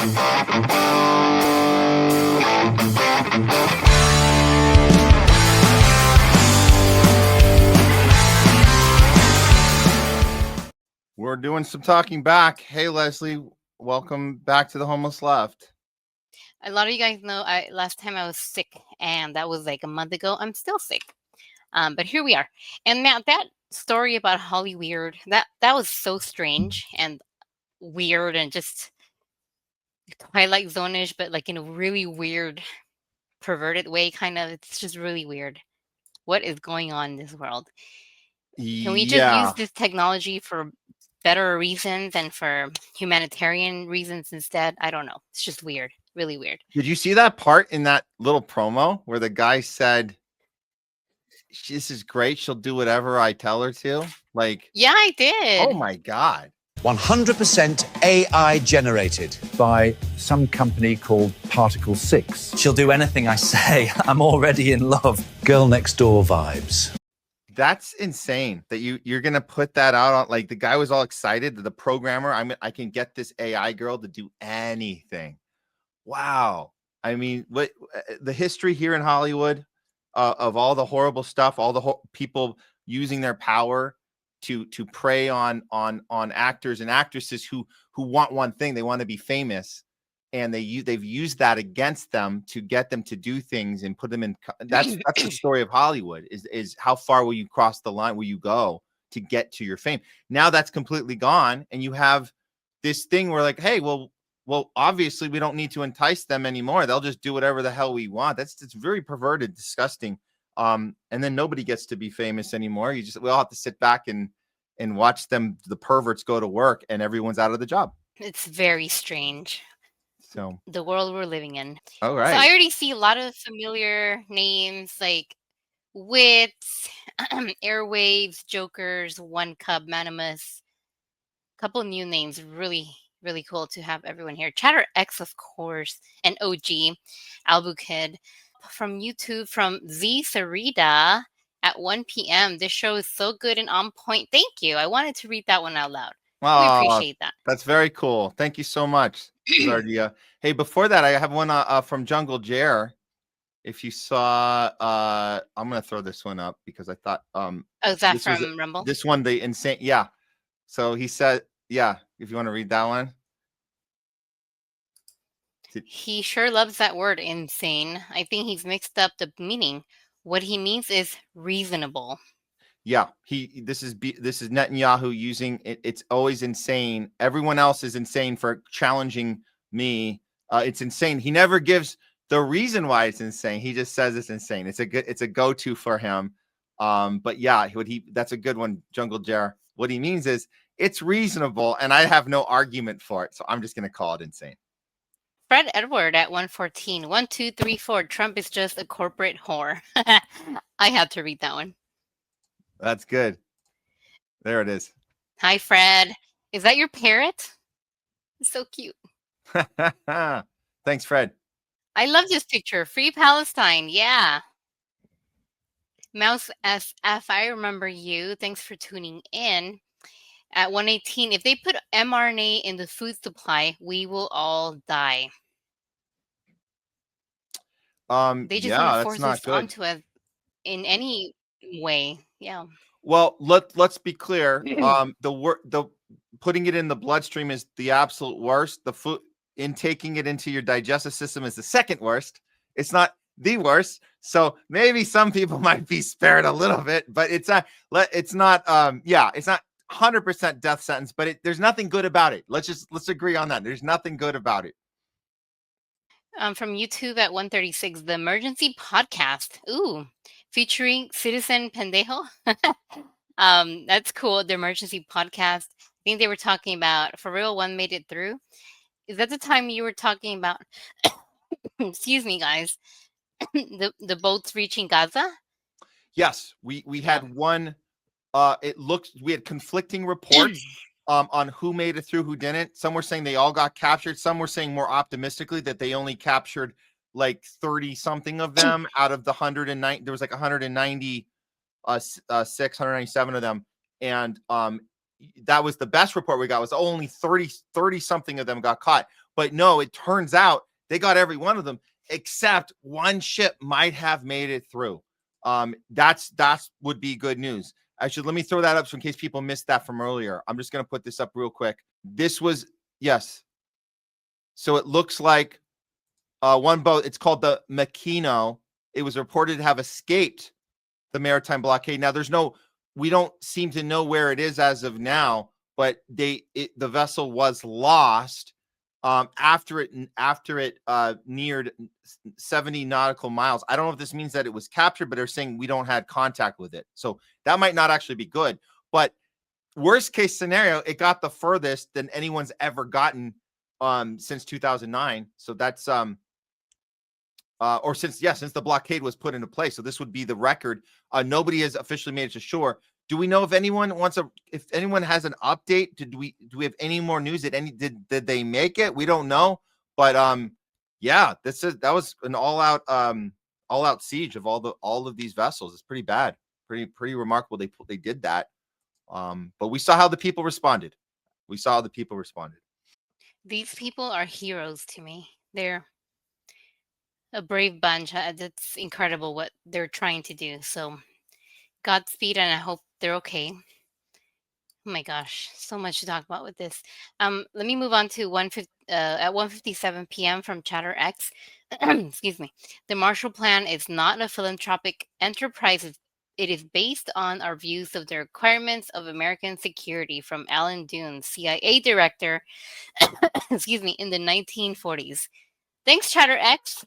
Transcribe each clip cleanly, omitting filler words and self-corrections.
We're doing some talking back. Hey, Leslie, welcome back to the Homeless Left. A lot of you guys know last time I was sick, and that was like a month ago. I'm still sick. But here we are. And Matt, that story about Hollyweird, that was so strange and weird and just Twilight Zone-ish, but like in a really weird, perverted way, kind of. It's just really weird. What is going on in this world? Can we just use this technology for better reasons and for humanitarian reasons instead? I don't know. It's just weird. Really weird. Did you see that part in that little promo where the guy said, "This is great. She'll do whatever I tell her to"? Like, yeah, I did. Oh my God. 100% AI generated by some company called Particle 6. She'll do anything I say. I'm already in love. Girl next door vibes. That's insane that you're gonna put that out on, like, the guy was all excited that the programmer, I can get this AI girl to do anything. Wow. I mean, what the history here in Hollywood of all the horrible stuff, all the people using their power to prey on actors and actresses who want one thing. They want to be famous, and they've used that against them to get them to do things and put them in. That's the story of Hollywood, is how far will you cross the line, will you go to get to your fame? Now that's completely gone, and you have this thing where, like, hey, well, obviously we don't need to entice them anymore. They'll just do whatever the hell we want. It's very perverted, disgusting. And then nobody gets to be famous anymore. We all have to sit back and watch them, the perverts, go to work, and everyone's out of the job. It's very strange. So the world we're living in. All right. So I already see a lot of familiar names like Wits, Airwaves, Jokers, One Cub, Manimus. A couple of new names. Really, really cool to have everyone here. Chatter X, of course, and OG, Albu Kid. From YouTube, from Z Sarita at 1 p.m. This show is so good and on point. Thank you. I wanted to read that one out loud. We appreciate that. That's very cool. Thank you so much, Jardia. Hey, before that, I have one from Jungle Jer. If you saw, I'm going to throw this one up because I thought. Is that from Rumble? This one, the insane. Yeah. So he said, yeah, if you want to read that one. He sure loves that word, insane. I think he's mixed up the meaning. What he means is reasonable. Yeah, this is Netanyahu using it. It's always insane. Everyone else is insane for challenging me. It's insane. He never gives the reason why it's insane. He just says it's insane. It's a go-to for him. But yeah, that's a good one, Jungle Jar. What he means is it's reasonable, and I have no argument for it. So I'm just going to call it insane. Fred Edward at 114. 1, 2, 3, 4. Trump is just a corporate whore. I had to read that one. That's good. There it is. Hi, Fred. Is that your parrot? It's so cute. Thanks, Fred. I love this picture. Free Palestine. Yeah. Mouse SF, I remember you. Thanks for tuning in. At 118, if they put mRNA in the food supply, we will all die. They just want to force this onto us in any way. Yeah. Well, let's be clear. The putting it in the bloodstream is the absolute worst. The food taking it into your digestive system is the second worst. It's not the worst. So maybe some people might be spared a little bit, but it's not 100% death sentence, but there's nothing good about it. Let's agree on that. There's nothing good about it. From YouTube at 136, the emergency podcast. Ooh, featuring Citizen Pendejo. That's cool. The emergency podcast. I think they were talking about For Real One Made It Through. Is that the time you were talking about? Excuse me, guys. the boats reaching Gaza? Yes, we had one. We had conflicting reports on who made it through, who didn't. Some were saying they all got captured. Some were saying more optimistically that they only captured like 30 something of them out of the 109. There was like 196, 197 of them. And that was the best report we got, was only 30 something of them got caught. But no, it turns out they got every one of them except one ship might have made it through. That's would be good news. Actually, let me throw that up so in case people missed that from earlier. I'm just going to put this up real quick. This was, yes. So it looks like one boat, it's called the Makino. It was reported to have escaped the maritime blockade. Now, we don't seem to know where it is as of now, but the vessel was lost after it neared 70 nautical miles. I don't know if this means that it was captured, but they're saying we don't have contact with it. So that might not actually be good. But worst case scenario, it got the furthest than anyone's ever gotten since 2009. So that's since the blockade was put into place. So this would be the record. Nobody has officially made it to shore. Do we know if anyone if anyone has an update? Do we have any more news? Did they make it? We don't know. But that was an all out siege of all of these vessels. It's pretty bad. Pretty remarkable. They did that. But we saw how the people responded. These people are heroes to me. They're a brave bunch. That's incredible what they're trying to do. So Godspeed, and I hope they're okay. Oh my gosh, so much to talk about with this. Let me move on to at 1:57 p.m. from Chatter X. Excuse me. The Marshall Plan is not a philanthropic enterprise. It is based on our views of the requirements of American security, from Alan Dune, CIA director, excuse me, in the 1940s. Thanks, Chatter X.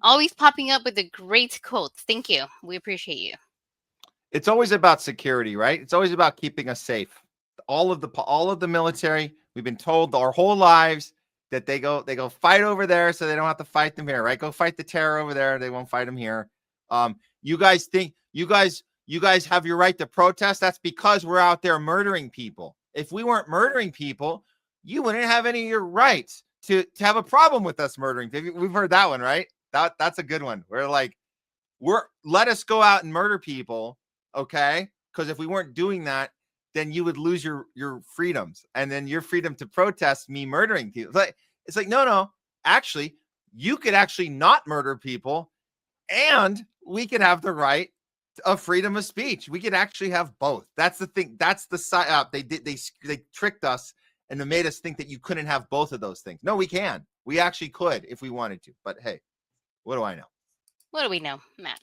Always popping up with the great quotes. Thank you. We appreciate you. It's always about security, right? It's always about keeping us safe. All of the military, we've been told our whole lives that they go fight over there so they don't have to fight them here, right? Go fight the terror over there. They won't fight them here. You guys think you guys have your right to protest? That's because we're out there murdering people. If we weren't murdering people, you wouldn't have any of your rights to have a problem with us murdering. We've heard that one, right? That's a good one. Let us go out and murder people. Okay, because if we weren't doing that, then you would lose your freedoms, and then your freedom to protest me murdering people. It's like no. Actually, you could actually not murder people, and we could have the right of freedom of speech. We could actually have both. That's the thing. That's the side. They tricked us and they made us think that you couldn't have both of those things. No, we can. We actually could if we wanted to. But hey, what do I know? What do we know, Matt?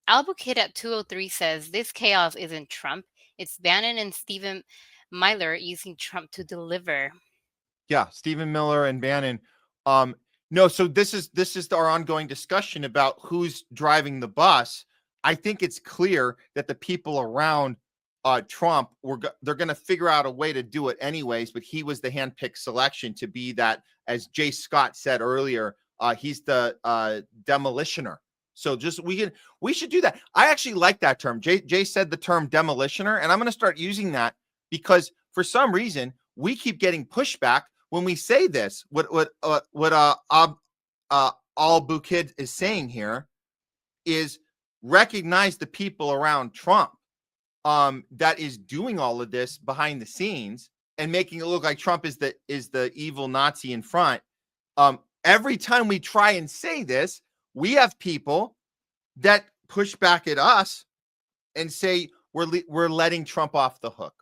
Albukid at 203 says this chaos isn't Trump. It's Bannon and Stephen Miller using Trump to deliver. Yeah, Stephen Miller and Bannon. No, so this is our ongoing discussion about who's driving the bus. I think it's clear that the people around Trump they're going to figure out a way to do it anyways. But he was the handpicked selection to be that, as Jay Scott said earlier. He's the demolitioner. So we should do that. I actually like that term. Jay said the term demolitioner, and I'm going to start using that because for some reason we keep getting pushback when we say this. What Al-Bukid is saying here is recognize the people around Trump that is doing all of this behind the scenes and making it look like Trump is the evil Nazi in front. Every time we try and say this, we have people that push back at us and say we're letting Trump off the hook.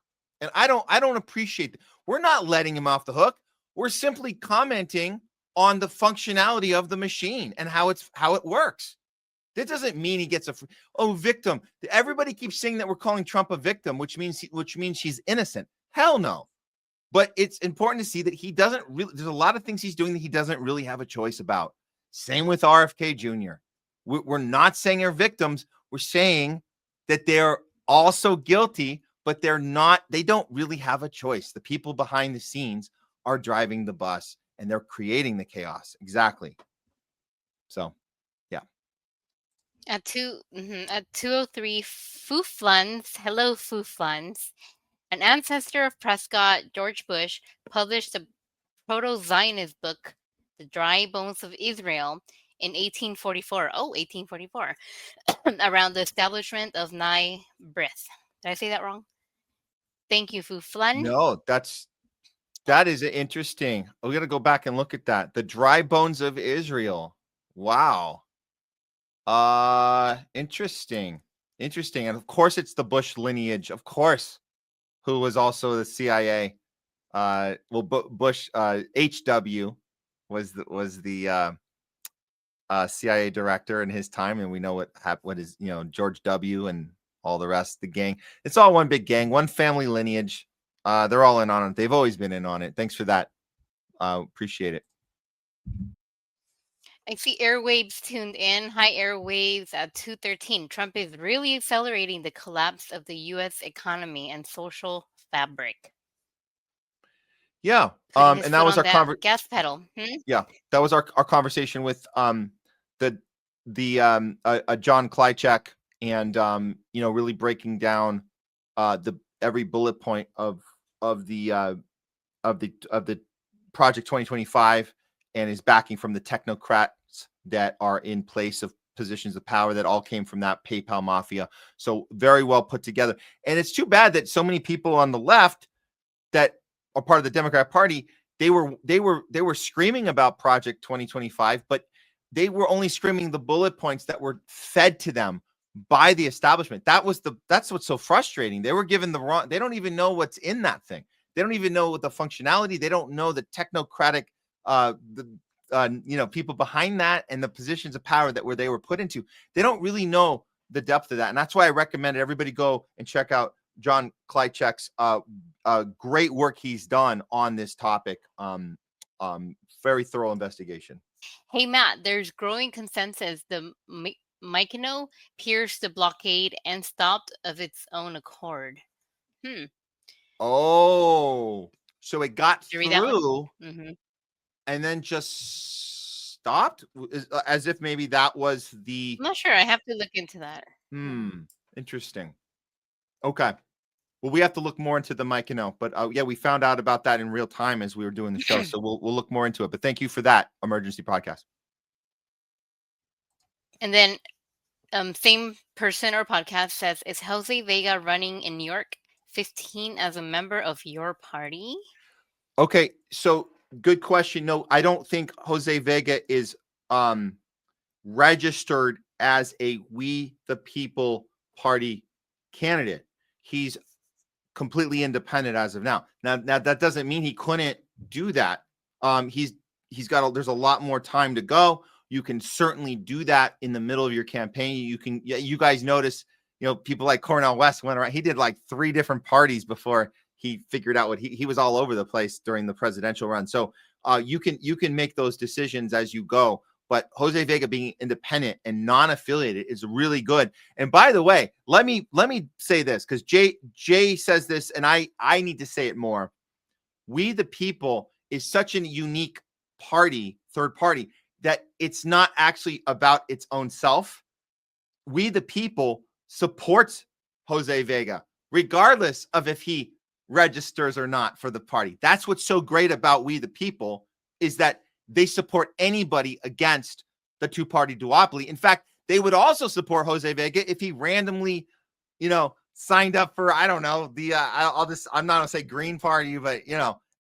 And I don't appreciate that. We're not letting him off the hook. We're simply commenting on the functionality of the machine and how it works. That doesn't mean he gets a victim. Everybody keeps saying that we're calling Trump a victim, which means she's innocent. Hell no. But it's important to see that he doesn't really, there's a lot of things he's doing that he doesn't really have a choice about. Same with RFK Jr. We're not saying they're victims. We're saying that they're also guilty, but they don't really have a choice. The people behind the scenes are driving the bus and they're creating the chaos. Exactly. So, yeah. At 203, Foofluns, hello Foofluns, an ancestor of Prescott, George Bush, published a proto-Zionist book, The Dry Bones of Israel, in 1844. Oh, 1844. Around the establishment of Nai B'rith. Did I say that wrong? Thank you, Fooflun. No, that's That is interesting. We got to go back and look at that. The dry bones of Israel. Wow. Interesting. Interesting. And of course it's the Bush lineage, of course, who was also the CIA. Bush HW was the CIA director in his time, and we know what happened. What is George W. and all the rest, the gang. It's all one big gang, one family lineage. They're all in on it. They've always been in on it. Thanks for that. Appreciate it. I see airwaves tuned in. Hi, airwaves at 2:13. Trump is really accelerating the collapse of the U.S. economy and social fabric. Yeah. Putting his And that foot was on our that gas pedal. Yeah, that was our conversation with John Klychek, and really breaking down every bullet point of the Project 2025, and his backing from the technocrats that are in place of positions of power that all came from that PayPal mafia. So very well put together. And it's too bad that so many people on the left that are part of the Democrat Party, they were screaming about Project 2025, but they were only screaming the bullet points that were fed to them by the establishment. That's what's so frustrating. They were given the wrong. They don't even know what's in that thing. They don't even know what the functionality. They don't know the technocratic, people behind that and the positions of power that they were put into. They don't really know the depth of that, and that's why I recommended everybody go and check out John Klychek's great work he's done on this topic. Very thorough investigation. Hey, Matt, there's growing consensus the Mykonos pierced the blockade and stopped of its own accord. Oh, so it got Did you read that one? through Mm-hmm. and then just stopped, as if maybe that was the. I'm not sure. I have to look into that. Interesting. Okay. Well, we have to look more into the Mykonos, but yeah, we found out about that in real time as we were doing the show, so we'll look more into it. But thank you for that emergency podcast. And then, same person or podcast says, "Is Jose Vega running in New York 15 as a member of your party?" Okay, so good question. No, I don't think Jose Vega is registered as a We the People Party candidate. He's completely independent as of now. Now that doesn't mean he couldn't do that. There's a lot more time to go. You can certainly do that in the middle of your campaign. You guys notice, people like Cornel West went around. He did like 3 different parties before he figured out what he was all over the place during the presidential run. So you can make those decisions as you go. But Jose Vega being independent and non-affiliated is really good. And by the way, let me say this, because Jay says this, and I need to say it more. We the People is such a unique party, third party, that it's not actually about its own self. We the People supports Jose Vega, regardless of if he registers or not for the party. That's what's so great about We the People, is that they support anybody against the two-party duopoly. In fact, they would also support Jose Vega if he randomly, signed up for, I don't know, I'm not gonna say Green Party, but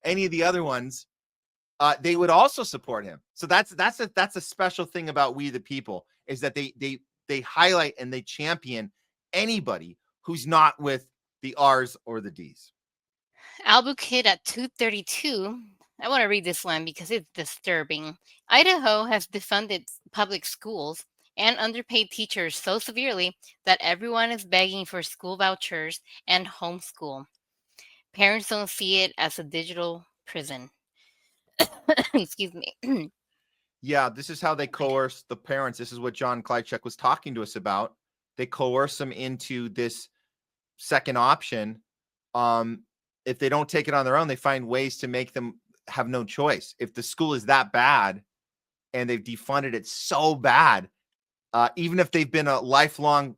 any of the other ones. They would also support him. So that's a special thing about We the People, is that they highlight and they champion anybody who's not with the R's or the D's. Albu Kid at 2:32. I want to read this one because it's disturbing. Idaho has defunded public schools and underpaid teachers so severely that everyone is begging for school vouchers and homeschool. Parents don't see it as a digital prison. Excuse me. Yeah, this is how they coerce the parents. This is what John Klychek was talking to us about. They coerce them into this second option. If they don't take it on their own, they find ways to make them have no choice. If the school is that bad and they've defunded it so bad, even if they've been a lifelong,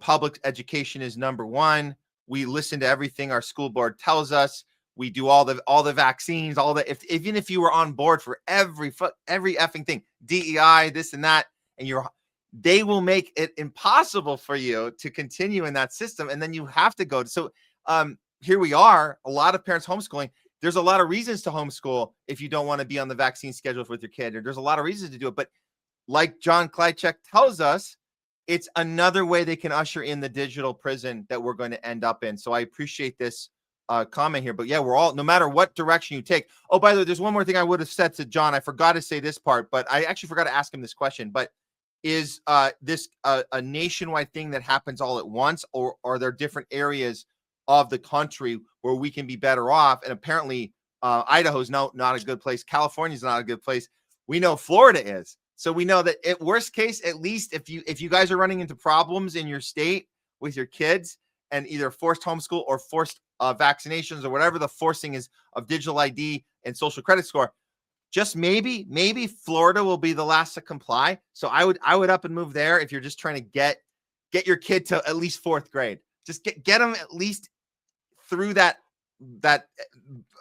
public education is number one. We listen to everything our school board tells us. We do all the vaccines, even if you were on board for every effing thing, DEI, this and that, and they will make it impossible for you to continue in that system. And then you have to go. So here we are, a lot of parents homeschooling. there's a lot of reasons to homeschool if you don't want to be on the vaccine schedule with your kid. Or there's a lot of reasons to do it. But like John Klychek tells us, it's another way they can usher in the digital prison that we're going to end up in. So I appreciate this comment here. But yeah, we're all, no matter what direction you take. Oh, by the way, there's one more thing I would have said to John. I forgot to say this part, but I actually forgot to ask him this question. But is this a nationwide thing that happens all at once, or are there different areas of the country where we can be better off? And apparently Idaho's not a good place. California's not a good place. We know Florida is. So we know that at worst case, at least if you guys are running into problems in your state with your kids and either forced homeschool or forced vaccinations or whatever the forcing is of digital ID and social credit score, just maybe Florida will be the last to comply. So I would up and move there if you're just trying to get your kid to at least 4th grade. Just get them at least through that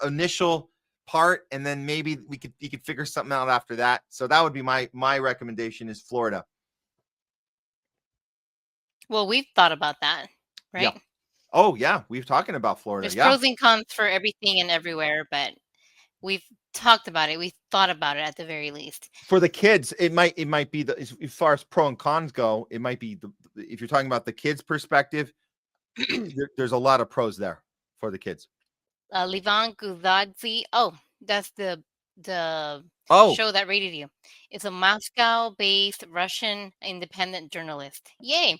initial part, and then maybe you could figure something out after that. So that would be my recommendation is Florida. Well, we've thought about that, right? Yeah. Oh yeah, we've talking about Florida. There's Yeah. pros and cons for everything and everywhere, but we've talked about it. We've thought about it at the very least. For the kids, it might be as far as pro and cons go, it might be if you're talking about the kids' perspective, there's a lot of pros there for the kids. Livan Guzadze. Oh, that's the Oh, show that rated you. It's a Moscow-based Russian independent journalist. Yay!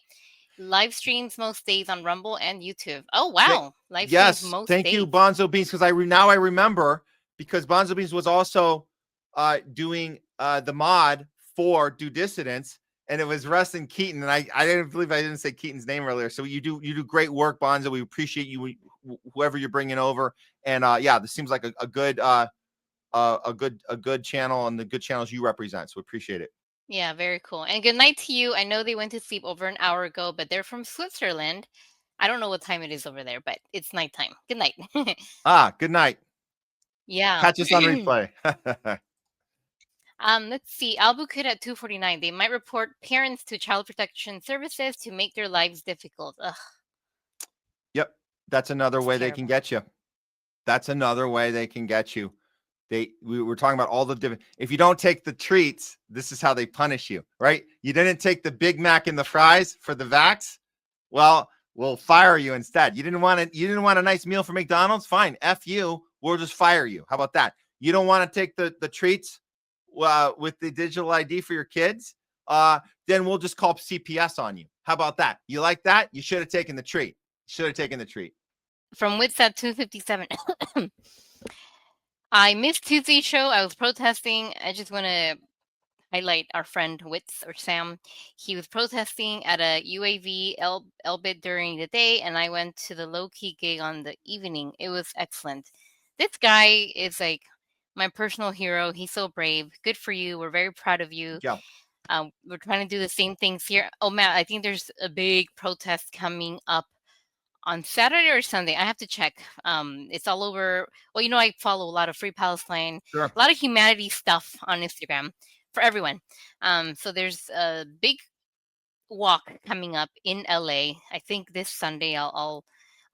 Live streams most days on Rumble and YouTube. Oh wow! Live yes. streams most Thank days. you, Bonzo Beans, because I remember because Bonzo Beans was also doing the mod for Do Dissidents, and it was Russ and Keaton, and I didn't believe I didn't say Keaton's name earlier. So you do great work, Bonzo. We appreciate you, whoever you're bringing over, and yeah, this seems like a good channel and the good channels you represent. So we appreciate it. Yeah, very cool. And good night to you. I know they went to sleep over an hour ago, but they're from Switzerland. I don't know what time it is over there, but it's nighttime. Good night. Good night. Yeah. Catch us on replay. Let's see. Albuquerque at 2:49. They might report parents to Child Protection Services to make their lives difficult. Ugh. Yep. That's another way they terrible. can get you. That's another way they can get you. We were talking about all the different, if you don't take the treats, this is how they punish you, right? You didn't take the Big Mac and the fries for the vax. Well, we'll fire you instead. You didn't want a nice meal for McDonald's. Fine. F you. We'll just fire you. How about that? You don't want to take the treats with the digital ID for your kids. Then we'll just call CPS on you. How about that? You like that? You should have taken the treat. From Wits at 2:57. I missed Tuesday's show. I was protesting. I just want to highlight our friend Wits or Sam. He was protesting at a UAV Elbit during the day, and I went to the low-key gig on the evening. It was excellent. This guy is like my personal hero. He's so brave. Good for you. We're very proud of you. Yeah. We're trying to do the same things here. Oh, Matt, I think there's a big protest coming up on Saturday or Sunday. I have to check. It's all over. Well, I follow a lot of Free Palestine, Sure. a lot of humanity stuff on Instagram for everyone. So there's a big walk coming up in LA. I think this Sunday. I'll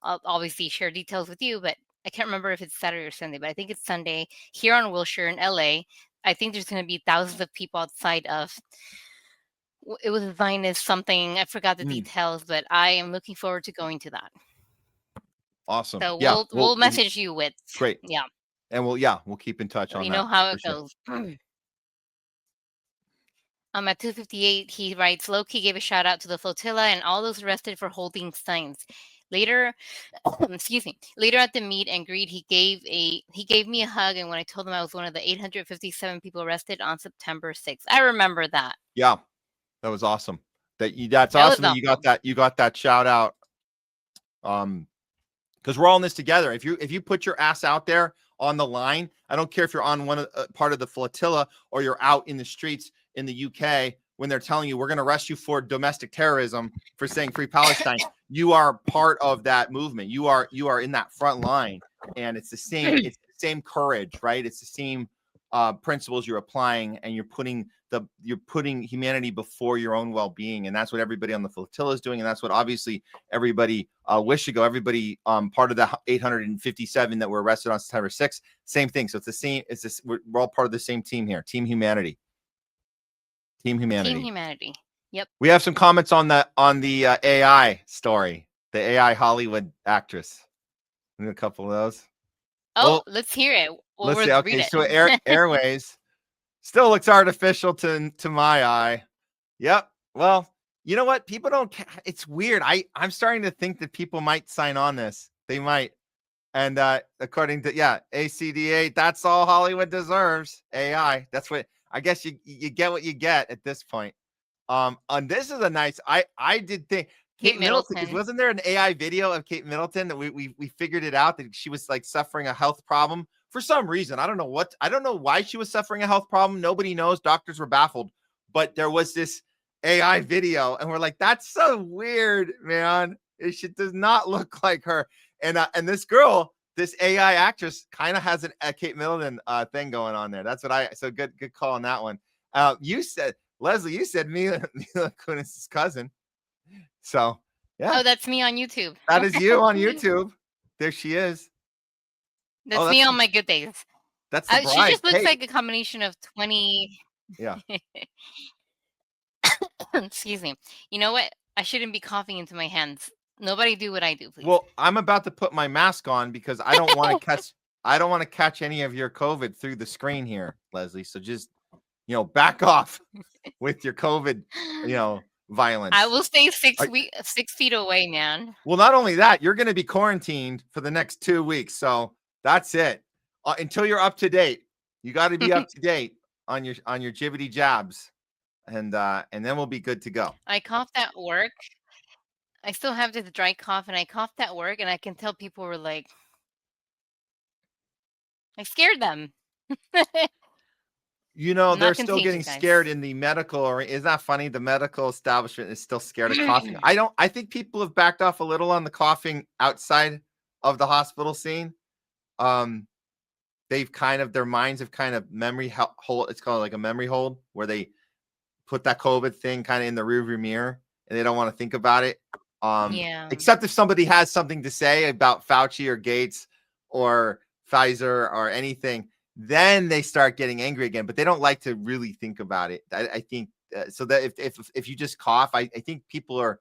obviously share details with you, but I can't remember if it's Saturday or Sunday. But I think it's Sunday here on Wilshire in LA. I think there's going to be thousands of people outside of. It was designed as something. I forgot the details, but I am looking forward to going to that. Awesome. So yeah, we'll message you with. Great. Yeah. And we'll keep in touch on that. You know how it sure. goes. At 2:58, he writes, Loki gave a shout out to the flotilla and all those arrested for holding signs. Later, later at the meet and greet, he gave me a hug, and when I told him I was one of the 857 people arrested on September 6th, I remember that. Yeah, that was awesome. That's awesome that you got that shout out. Because we're all in this together. If you put your ass out there on the line, I don't care if you're on part of the flotilla or you're out in the streets in the UK when they're telling you we're going to arrest you for domestic terrorism for saying Free Palestine. You are part of that movement. You are in that front line, and it's the same. It's the same courage, right? It's the same principles you're applying, and you're putting humanity before your own well-being, and that's what everybody on the flotilla is doing, and that's what obviously everybody wish to go. Everybody part of the 857 that were arrested on September 6th, same thing. So it's the same. It's this. We're all part of the same team here. Team humanity. Team humanity. Team humanity. Yep. We have some comments on the AI story, the AI Hollywood actress. A couple of those. Oh, Well, let's hear it. We'll let's see. read Okay, it. so Airways still looks artificial to my eye. Yep. Well, you know what? People don't. It's weird. I'm starting to think that people might sign on this. They might. And according to ACDA, that's all Hollywood deserves. AI. That's what I guess you get what you get at this point. And this is a nice. I did think Kate Middleton. 'Cause wasn't there an AI video of Kate Middleton that we figured it out that she was like suffering a health problem for some reason? I don't know why she was suffering a health problem. Nobody knows. Doctors were baffled, but there was this AI video, and we're like, that's so weird, man. It does not look like her. And this girl, this AI actress, kind of has a Kate Middleton thing going on there. That's what so good call on that one. You said, Leslie, you said Mila Kunis's cousin. So yeah. Oh, that's me on YouTube. That is you on YouTube. There she is. That's me on my good days. That's the bride. She just looks like a combination of 20. Yeah. Excuse me. You know what? I shouldn't be coughing into my hands. Nobody do what I do, please. Well, I'm about to put my mask on because I don't want to catch. I don't want to catch any of your COVID through the screen here, Leslie. So just back off with your COVID, violence. I will stay 6 feet away, man. Well, not only that, you're going to be quarantined for the next 2 weeks. So that's it. Until you're up to date. You got to be up to date on your jibbity jabs, and then we'll be good to go. I coughed at work. I still have this dry cough, and I coughed at work, and I can tell people were like, I scared them. They're still getting scared in the medical, or is that funny? The medical establishment is still scared of coughing. I think people have backed off a little on the coughing outside of the hospital scene. They've their minds have kind of memory hold. It's called like a memory hold, where they put that COVID thing kind of in the rearview mirror, and they don't want to think about it. Except if somebody has something to say about Fauci or Gates or Pfizer or anything, then they start getting angry again, but they don't like to really think about it. I think so that if you just cough, I think people are,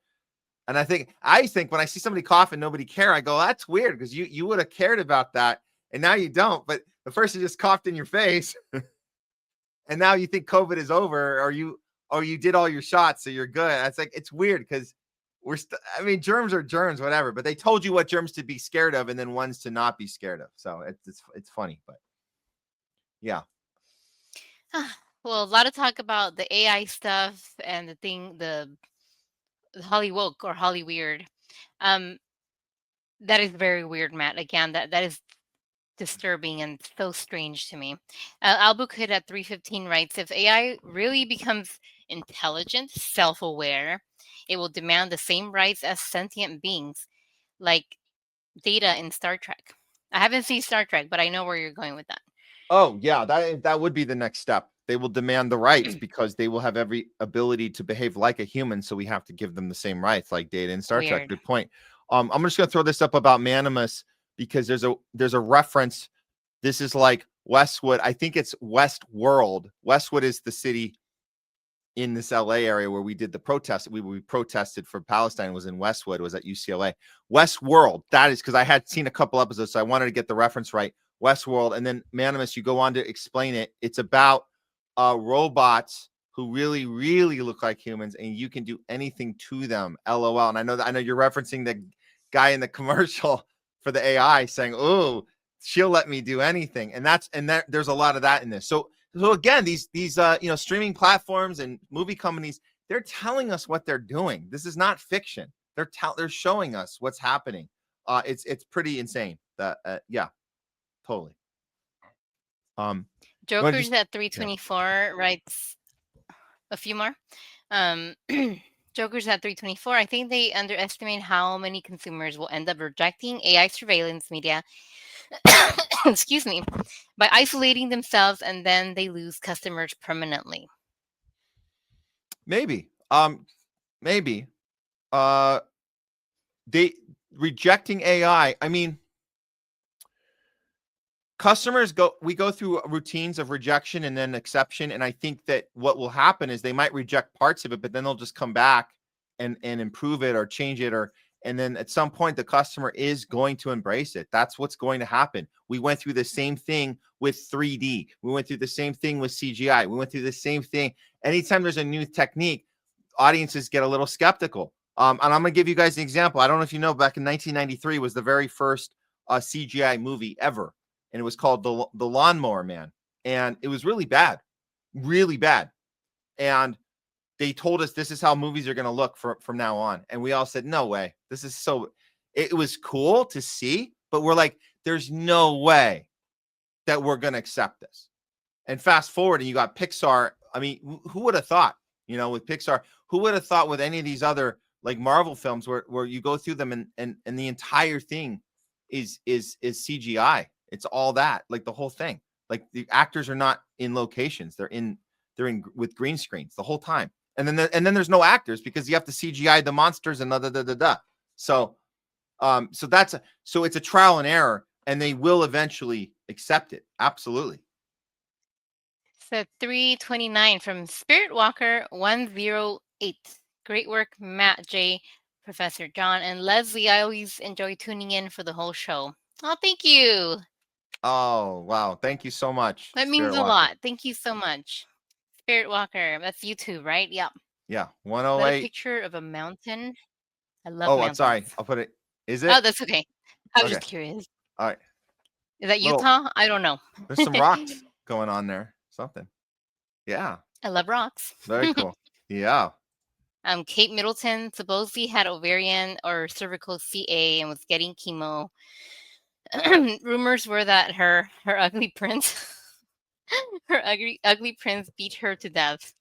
and I think when I see somebody cough and nobody care, I go, that's weird, because you would have cared about that, and now you don't. But the person just coughed in your face, and now you think COVID is over, or you did all your shots, so you're good. It's like, it's weird because germs are germs, whatever, but they told you what germs to be scared of and then ones to not be scared of. So it's funny, but yeah. Well, a lot of talk about the AI stuff and the Holly woke or Holly weird. That is very weird, Matt. Again, that is disturbing and so strange to me. Albuquerque at 315 writes, if AI really becomes intelligent, self-aware, it will demand the same rights as sentient beings, like Data in Star Trek. I haven't seen Star Trek, but I know where you're going with that. Oh, yeah, that would be the next step. They will demand the rights because they will have every ability to behave like a human, so we have to give them the same rights like Data in Star Trek. Good point. I'm just going to throw this up about Manimus because there's a reference. This is like Westwood. I think it's Westworld. Westwood is the city in this LA area where we did the protest. We protested for Palestine. It was in Westwood. It was at UCLA. Westworld. That is because I had seen a couple episodes, so I wanted to get the reference right. Westworld. And then Manimus, you go on to explain it. It's about robots who really, really look like humans, and you can do anything to them. LOL. And I know you're referencing the guy in the commercial for the AI saying, "Oh, she'll let me do anything," and there's a lot of that in this. So again, these streaming platforms and movie companies, they're telling us what they're doing. This is not fiction. They're showing us what's happening. It's pretty insane. Yeah, totally. Joker's at 324 writes a few more. Joker's at 324. I think they underestimate how many consumers will end up rejecting AI surveillance media excuse me, by isolating themselves, and then they lose customers permanently. Maybe. Maybe. They rejecting AI. I mean, we go through routines of rejection and then acceptation. And I think that what will happen is they might reject parts of it, but then they'll just come back and improve it or change it, and then at some point the customer is going to embrace it. That's what's going to happen. We went through the same thing with 3D. We went through the same thing with CGI. We went through the same thing. Anytime there's a new technique, audiences get a little skeptical. And I'm going to give you guys an example. I don't know if you know, back in 1993 was the very first CGI movie ever. And it was called the Lawnmower Man. And it was really bad. And they told us this is how movies are going to look from now on. And we all said, no way. This is so, it was cool to see, but we're like, there's no way that we're going to accept this. And fast forward, and you got Pixar. I mean, who would have thought, with Pixar, who would have thought with any of these other like Marvel films where you go through them and the entire thing is CGI. It's all that, like the whole thing. Like the actors are not in locations. They're in with green screens the whole time. And then there's no actors because you have to CGI the monsters and So it's a trial and error, and they will eventually accept it. Absolutely. So 329 from Spirit Walker 108. Great work, Matt, Jay, Professor John, and Leslie. I always enjoy tuning in for the whole show. Oh, thank you. Oh, wow. Thank you so much. That means a lot. Thank you so much. Spirit Walker. That's YouTube, right? Yeah. Yeah. Is that 108. a picture of a mountain? I love Oh, mountains. sorry. I'll put it. Is it? Oh, that's okay. I was Okay. just curious. All right. Is that Utah? I don't know. There's some rocks going on there. Something. Yeah. I love rocks. Very cool. Yeah. Kate Middleton supposedly had ovarian or cervical CA and was getting chemo. Rumors were that her ugly prince, her ugly prince beat her to death.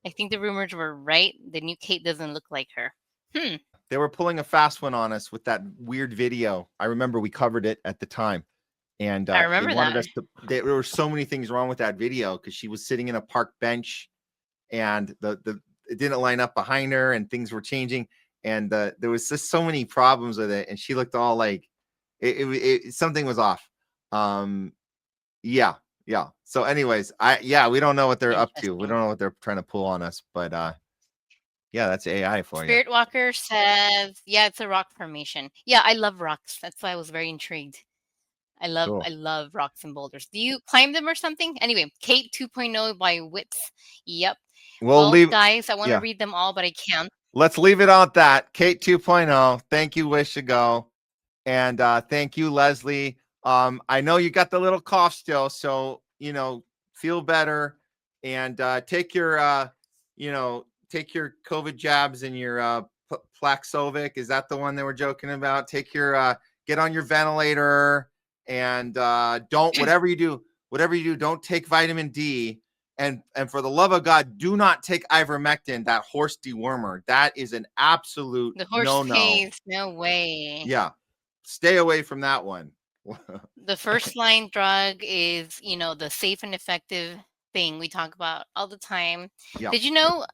I think the rumors were right. The new Kate doesn't look like her. They were pulling a fast one on us with that weird video. I remember we covered it at the time. And I remember that. There were so many things wrong with that video because she was sitting in a park bench and it didn't line up behind her and things were changing. And there was just so many problems with it. And she looked all like something was off. Yeah. So anyways, we don't know what they're up to. We don't know what they're trying to pull on us, but yeah, that's AI for you. Spirit Walker says, yeah, it's a rock formation. Yeah, I love rocks. That's why I was very intrigued. I love rocks and boulders. Do you climb them or something? Anyway, Kate 2.0 by Wits. Yep. Well, guys, I want to read them all, but I can't. Let's leave it on that. Kate 2.0. Thank you, Wish to Go. And thank you, Leslie. I know you got the little cough still, so feel better and take your COVID jabs and your Paxlovid. Is that the one they were joking about? Take your get on your ventilator and don't whatever you do, don't take vitamin D. And for the love of God, do not take ivermectin, that horse dewormer. That is an absolute no. No way. Yeah. Stay away from that one. The first line drug is, the safe and effective thing we talk about all the time. Yeah. Did you know,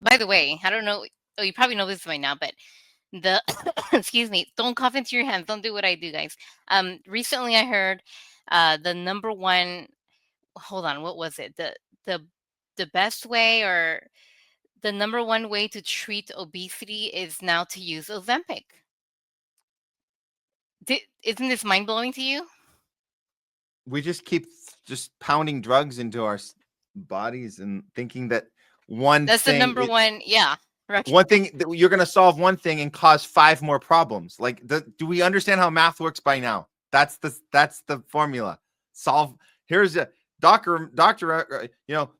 by the way, I don't know, you probably know this by now, but excuse me, don't cough into your hands. Don't do what I do, guys. Recently I heard the number one, hold on, what was it? The best way or the number one way to treat obesity is now to use Ozempic. Isn't this mind-blowing to you? We just keep pounding drugs into our bodies and thinking that that's the number one. Yeah. Right. One thing that you're going to solve one thing and cause 5 more problems. Like, do we understand how math works by now? That's the formula. Solve. Here's a doctor,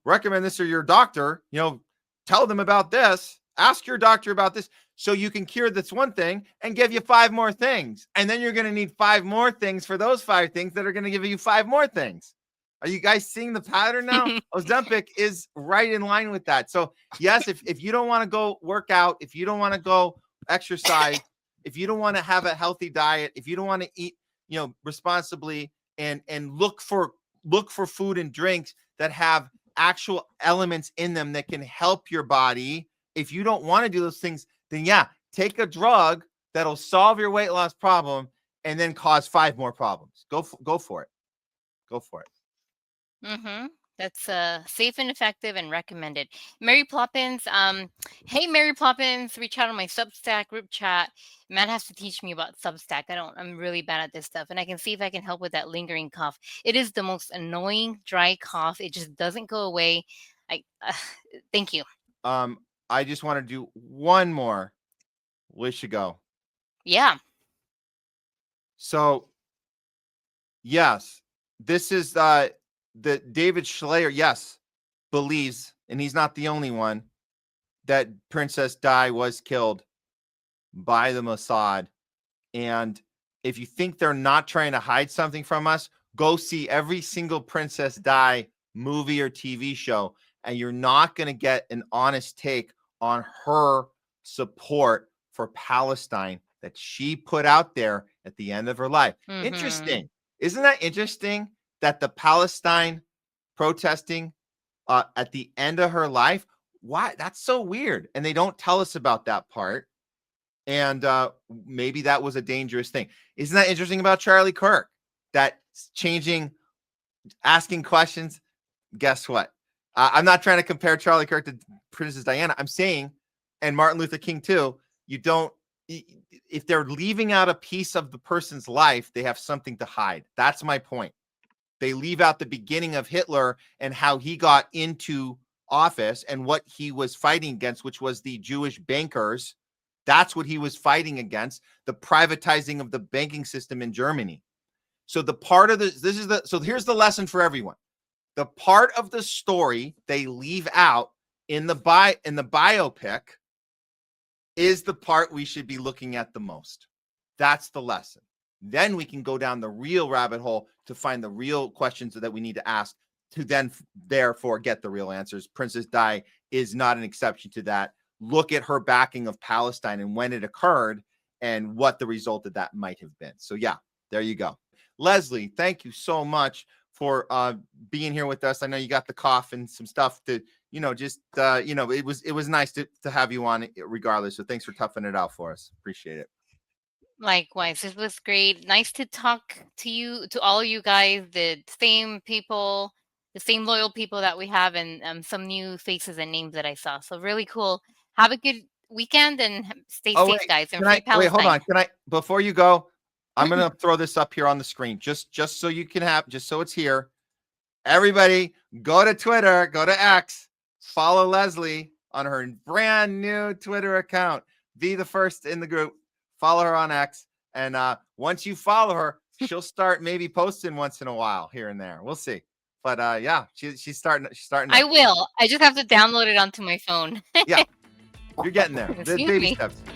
recommend this to your doctor, tell them about this, ask your doctor about this. So you can cure this one thing and give you 5 more things. And then you're going to need 5 more things for those 5 things that are going to give you 5 more things. Are you guys seeing the pattern now? Ozempic is right in line with that. So yes, if you don't want to go work out, if you don't want to go exercise, if you don't want to have a healthy diet, if you don't want to eat responsibly and look for food and drinks that have actual elements in them that can help your body. If you don't want to do those things, then yeah, take a drug that'll solve your weight loss problem and then cause 5 more problems. Go for it. Go for it. Mm-hmm. That's safe and effective and recommended. Mary Ploppins, hey Mary Ploppins, reach out on my Substack group chat. Matt has to teach me about Substack. I'm really bad at this stuff, and I can see if I can help with that lingering cough. It is the most annoying dry cough. It just doesn't go away. Thank you. I just want to do one more. Wish you go. Yeah. So, yes, this is the David Schleyer, yes, believes, and he's not the only one, that Princess Di was killed by the Mossad. And if you think they're not trying to hide something from us, go see every single Princess Di movie or TV show, and you're not going to get an honest take on her support for Palestine that she put out there at the end of her life. Mm-hmm. Interesting. Isn't that interesting that the Palestine protesting at the end of her life? Why? That's so weird. And they don't tell us about that part. And maybe that was a dangerous thing. Isn't that interesting about Charlie Kirk? That asking questions. Guess what? I'm not trying to compare Charlie Kirk to Princess Diana. I'm saying, and Martin Luther King too, if they're leaving out a piece of the person's life, they have something to hide. That's my point. They leave out the beginning of Hitler and how he got into office and what he was fighting against, which was the Jewish bankers. That's what he was fighting against, the privatizing of the banking system in Germany. So here's the lesson for everyone. The part of the story they leave out in the biopic is the part we should be looking at the most. That's the lesson. Then we can go down the real rabbit hole to find the real questions that we need to ask to then therefore get the real answers. Princess Di is not an exception to that. Look at her backing of Palestine and when it occurred and what the result of that might have been. So yeah, there you go. Leslie, thank you so much for being here with us. I know you got the cough and some stuff to, it was nice to have you on regardless. So thanks for toughing it out for us. Appreciate it. Likewise, this was great. Nice to talk to all you guys, the same people, the same loyal people that we have, and some new faces and names that I saw. So really cool. Have a good weekend and stay safe, guys. And free Palestine. Wait, hold on. Before you go, I'm going to throw this up here on the screen just so you can just so it's here. Everybody go to Twitter, go to X, follow Leslie on her brand new Twitter account. Be the first in the group. Follow her on X. And once you follow her, she'll start maybe posting once in a while here and there. We'll see. But yeah, she's starting. I will. I just have to download it onto my phone. Yeah, you're getting there.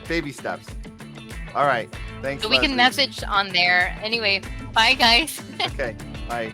Baby steps. All right. Thanks. So we can message on there. Anyway, bye guys. Okay. Bye.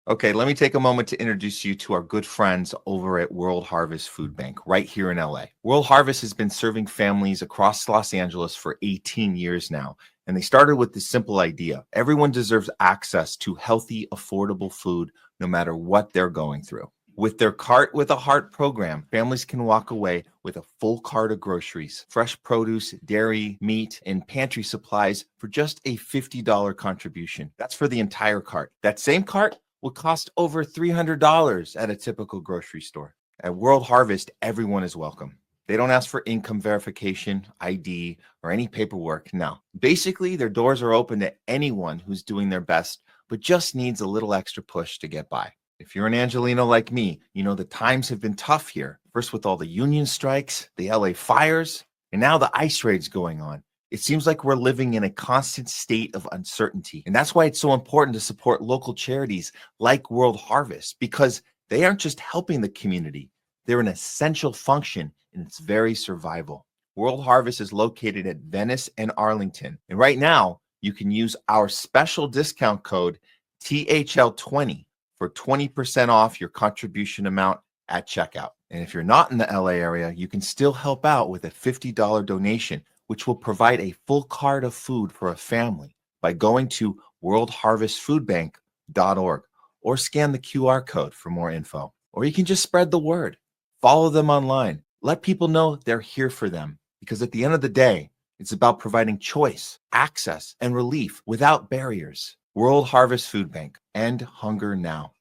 Okay, let me take a moment to introduce you to our good friends over at World Harvest Food Bank right here in LA. World Harvest has been serving families across Los Angeles for 18 years now, and they started with this simple idea. Everyone deserves access to healthy, affordable food no matter what they're going through. With their Cart with a Heart program, families can walk away with a full cart of groceries, fresh produce, dairy, meat, and pantry supplies for just a $50 contribution. That's for the entire cart. That same cart would cost over $300 at a typical grocery store. At World Harvest, everyone is welcome. They don't ask for income verification, ID, or any paperwork. No. Basically, their doors are open to anyone who's doing their best, but just needs a little extra push to get by. If you're an Angelino like me, you know the times have been tough here. First with all the union strikes, the LA fires, and now the ICE raids going on. It seems like we're living in a constant state of uncertainty. And that's why it's so important to support local charities like World Harvest, because they aren't just helping the community. They're an essential function in its very survival. World Harvest is located at Venice and Arlington. And right now, you can use our special discount code THL20 for 20% off your contribution amount at checkout. And if you're not in the LA area, you can still help out with a $50 donation, which will provide a full cart of food for a family by going to worldharvestfoodbank.org or scan the QR code for more info. Or you can just spread the word. Follow them online. Let people know they're here for them. Because at the end of the day, it's about providing choice, access, and relief without barriers. World Harvest Food Bank. End hunger now.